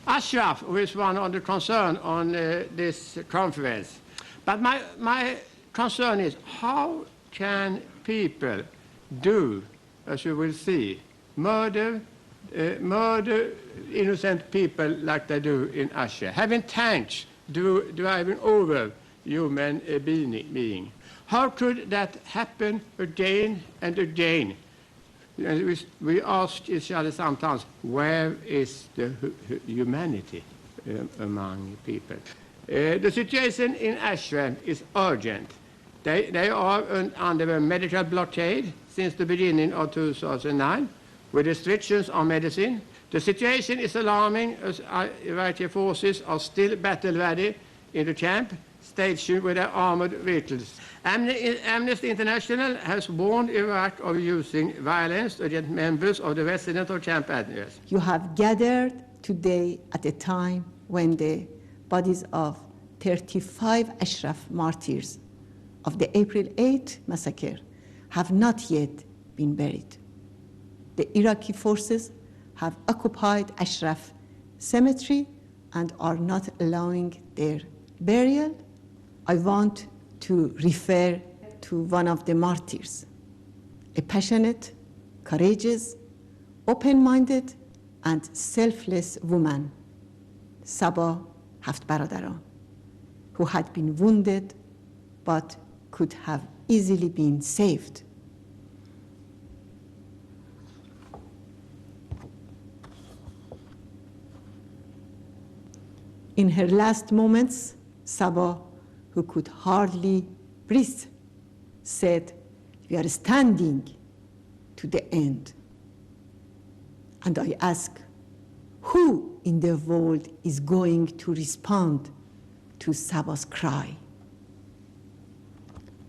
Ashraf was one of the concern on this conference. But my concern is, how can people do, as you will see, murder innocent people like they do in Russia, having tanks driving over human being? How could that happen again and again? We ask each other sometimes, where is the humanity among people? The situation in Ashram is urgent. They are under a medical blockade since the beginning of 2009, with restrictions on medicine. The situation is alarming, as Iraqi forces are still battle-ready in the camp, stationed with their armored vehicles. Amnesty International has warned Iraq of using violence against members of the residents of camp areas. You have gathered today at a time when the bodies of 35 Ashraf martyrs of the April 8 massacre have not yet been buried. The Iraqi forces have occupied Ashraf cemetery and are not allowing their burial. I want to refer to one of the martyrs, a passionate, courageous, open-minded, and selfless woman, Saba Haft Baradaran, who had been wounded but could have easily been saved. In her last moments, Saba, who could hardly breathe, said, "We are standing to the end." And I ask, who in the world is going to respond to Saba's cry?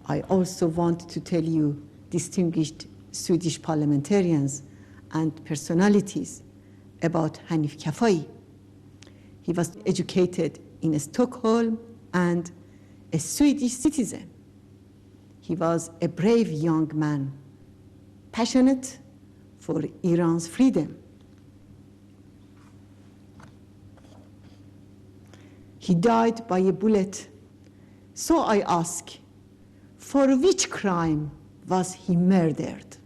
I also want to tell you, distinguished Swedish parliamentarians and personalities, about Hanif Kafai. He was educated in Stockholm and a Swedish citizen. He was a brave young man, passionate for Iran's freedom. He died by a bullet. So I ask, for which crime was he murdered?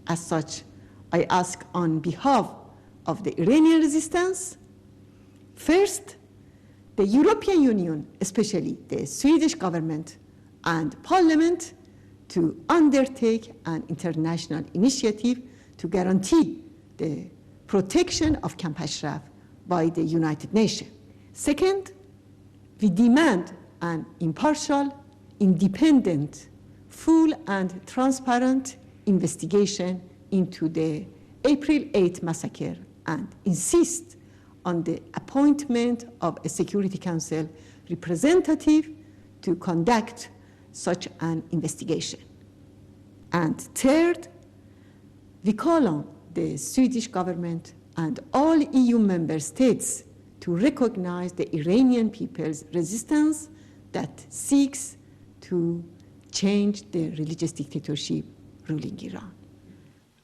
As such, I ask on behalf of the Iranian resistance, first, the European Union, especially the Swedish government and parliament, to undertake an international initiative to guarantee the protection of Camp Ashraf by the United Nations. Second, we demand an impartial, independent, full and transparent investigation into the April 8 massacre and insist on the appointment of a Security Council representative to conduct such an investigation. And third, we call on the Swedish government and all EU member states to recognize the Iranian people's resistance that seeks to change the religious dictatorship ruling Iran.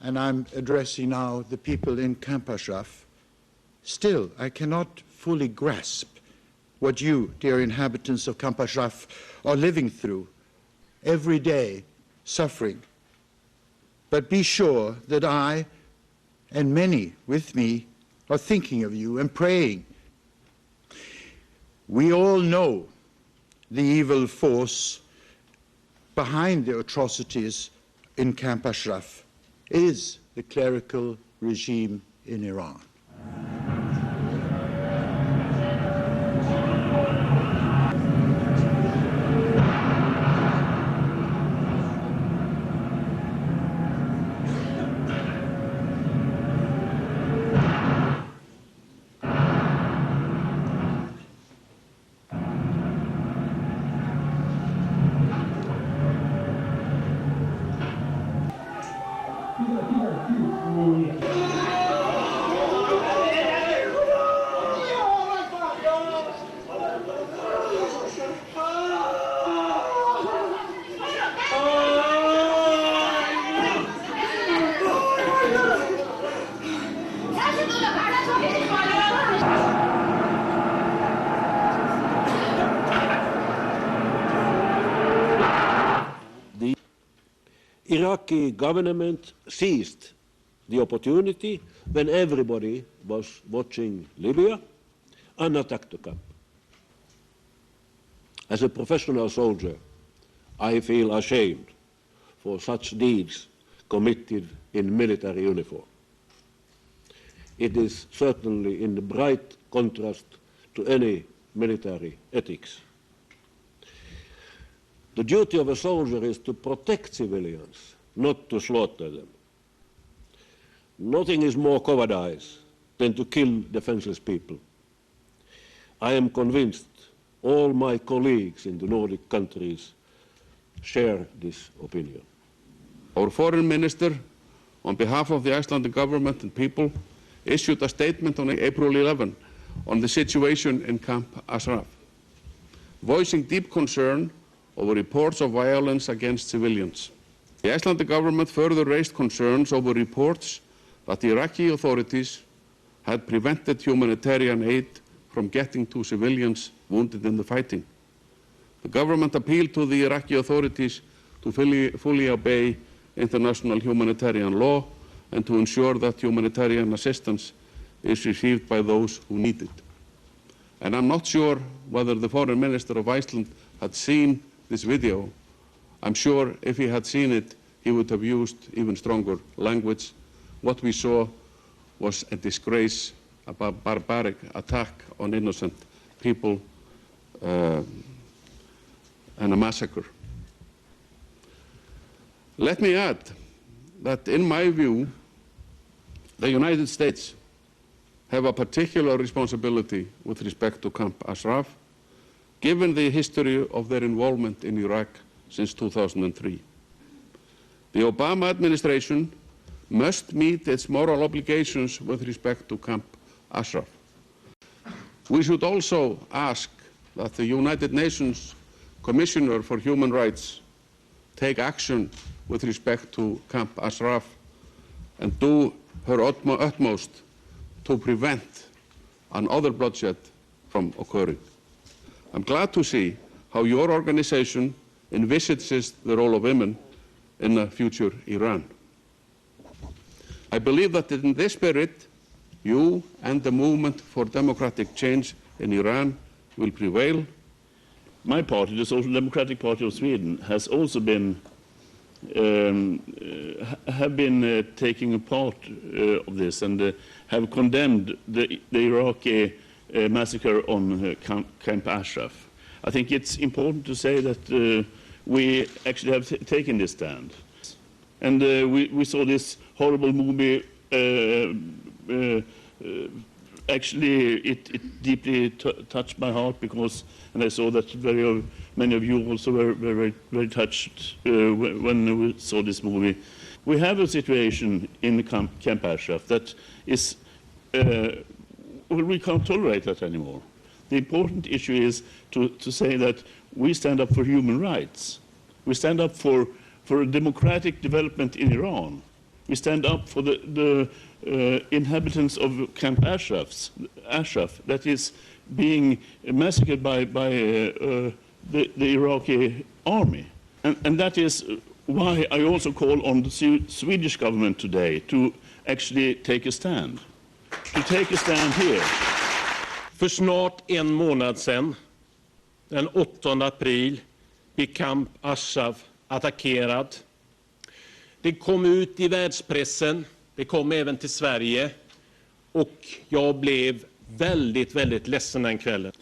And I'm addressing now the people in Camp Ashraf. Still, I cannot fully grasp what you, dear inhabitants of Camp Ashraf, are living through every day, suffering. But be sure that I, and many with me, are thinking of you and praying. We all know the evil force behind the atrocities in Camp Ashraf is the clerical regime in Iran. Iraqi government seized the opportunity when everybody was watching Libya and attacked the camp. As a professional soldier, I feel ashamed for such deeds committed in military uniform. It is certainly in bright contrast to any military ethics. The duty of a soldier is to protect civilians, not to slaughter them. Nothing is more cowardice than to kill defenseless people. I am convinced all my colleagues in the Nordic countries share this opinion. Our foreign minister, on behalf of the Icelandic government and people, issued a statement on April 11 on the situation in Camp Ashraf, voicing deep concern over reports of violence against civilians. The Icelandic government further raised concerns over reports that the Iraqi authorities had prevented humanitarian aid from getting to civilians wounded in the fighting. The government appealed to the Iraqi authorities to fully obey international humanitarian law and to ensure that humanitarian assistance is received by those who need it. And I'm not sure whether the Foreign Minister of Iceland had seen this video. I'm sure if he had seen it, he would have used even stronger language. What we saw was a disgrace, a barbaric attack on innocent people, and a massacre. Let me add that, in my view, the United States have a particular responsibility with respect to Camp Ashraf, given the history of their involvement in Iraq since 2003. The Obama administration must meet its moral obligations with respect to Camp Ashraf. We should also ask that the United Nations Commissioner for Human Rights take action with respect to Camp Ashraf and do her utmost to prevent another bloodshed from occurring. I'm glad to see how your organization envisages the role of women in a future Iran. I believe that in this spirit, you and the movement for democratic change in Iran will prevail. My party, the Social Democratic Party of Sweden, has also been taking a part of this and have condemned the Iraqi massacre on Camp Ashraf. I think it's important to say that we actually have taken this stand. And we saw this horrible movie. Actually, it deeply touched my heart because, and I saw that many of you also were very touched when we saw this movie. We have a situation in Camp Ashraf that is, we can't tolerate that anymore. The important issue is to say that we stand up for human rights. We stand up for a democratic development in Iran. We stand up for the inhabitants of Camp Ashraf that is being massacred by the Iraqi army. And that is why I also call on the Swedish government today to actually take a stand. To take a stand here. För snart en månad sedan, den 8 april, blev Camp Ashraf attackerad. Det kom ut i världspressen, det kom även till Sverige och jag blev väldigt ledsen den kvällen.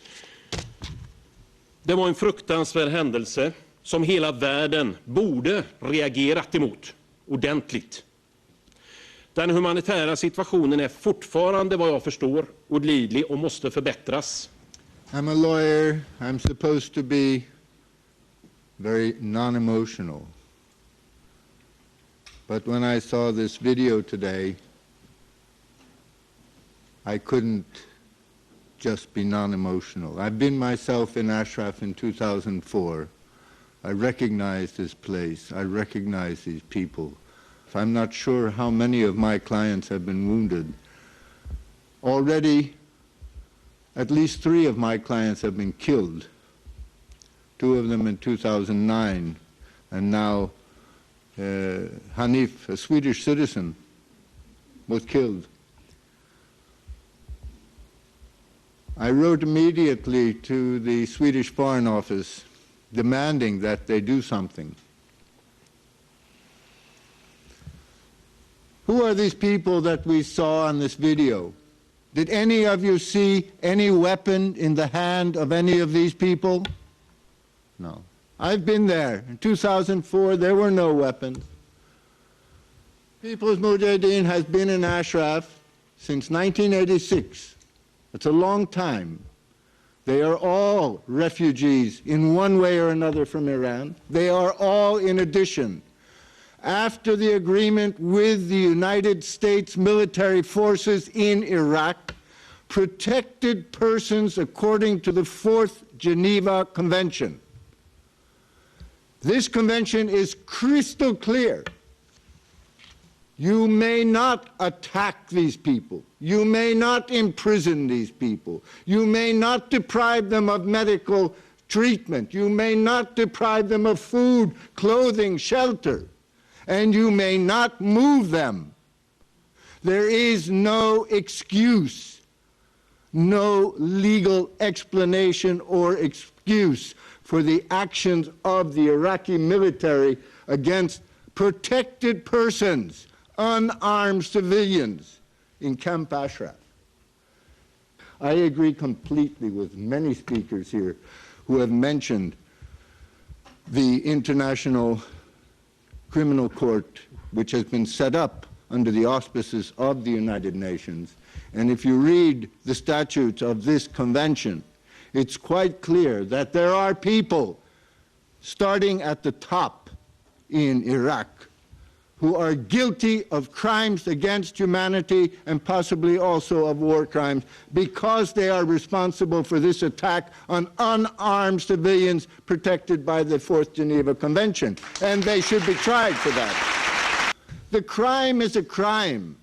Det var en fruktansvärd händelse som hela världen borde reagerat emot ordentligt. Den humanitära situationen är fortfarande, vad jag förstår, olidlig och måste förbättras. I'm a lawyer. I'm supposed to be very non-emotional. But when I saw this video today, I couldn't just be non-emotional. I've been myself in Ashraf in 2004. I recognize this place. I recognize these people. I'm not sure how many of my clients have been wounded. Already, at least 3 of my clients have been killed. 2 of them in 2009, and now Hanif, a Swedish citizen, was killed. I wrote immediately to the Swedish Foreign Office demanding that they do something. Who are these people that we saw on this video? Did any of you see any weapon in the hand of any of these people? No. I've been there. In 2004, there were no weapons. People's Mujahideen has been in Ashraf since 1986. It's a long time. They are all refugees in one way or another from Iran. They are all, in addition, after the agreement with the United States military forces in Iraq, protected persons according to the Fourth Geneva Convention. This convention is crystal clear. You may not attack these people. You may not imprison these people. You may not deprive them of medical treatment. You may not deprive them of food, clothing, shelter. And you may not move them. There is no excuse, no legal explanation or excuse for the actions of the Iraqi military against protected persons, unarmed civilians in Camp Ashraf. I agree completely with many speakers here who have mentioned the International Criminal Court, which has been set up under the auspices of the United Nations. And if you read the statutes of this convention, it's quite clear that there are people, starting at the top in Iraq, who are guilty of crimes against humanity and possibly also of war crimes because they are responsible for this attack on unarmed civilians protected by the Fourth Geneva Convention. And they should be tried for that. The crime is a crime.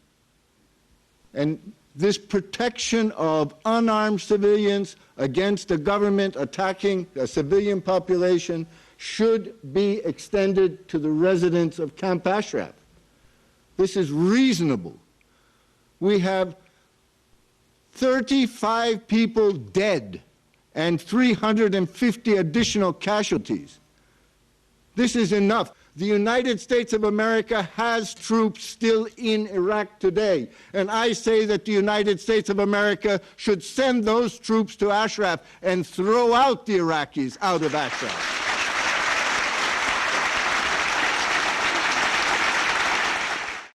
And this protection of unarmed civilians against a government attacking a civilian population should be extended to the residents of Camp Ashraf. This is reasonable. We have 35 people dead and 350 additional casualties. This is enough. The United States of America has troops still in Iraq today, and I say that the United States of America should send those troops to Ashraf and throw out the Iraqis out of Ashraf.